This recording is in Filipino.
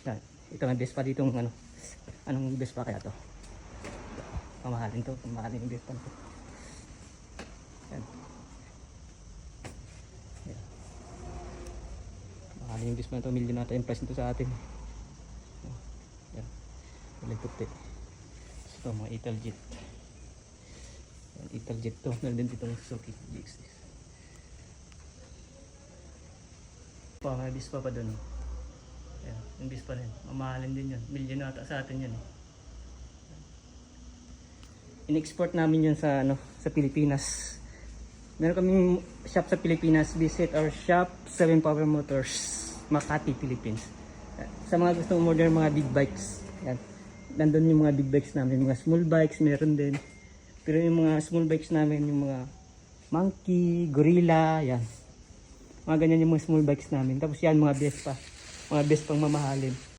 Yan. Ito ang Vespa dito, ano. Anong Vespa kaya to? Pamahalin to, pamahalin yung Vespa to. Yan. Yan. Pamahalin yung Vespa to, milyon nata yung price nito sa atin. Yan. Kulay puti. Ito mga Italjet. Yan, Italjet to. Meron din dito ng Suzuki GX. May Vespa pa doon. Ayan, yung Vespa na yun. Mamahalin din yun. Milyon ata sa atin yun. In-export namin yun sa, ano, sa Pilipinas. Meron kaming shop sa Pilipinas. Visit our shop, 7 Power Motors, Makati, Philippines. Sa mga gusto umorder mga big bikes. Ayan. Nandun yung mga big bikes namin. Mga small bikes meron din. Pero yung mga small bikes namin, yung mga Monkey, Gorilla, yan. Mga ganyan yung mga small bikes namin. Tapos yan, mga Vespa. Mga Vespang mamahalin.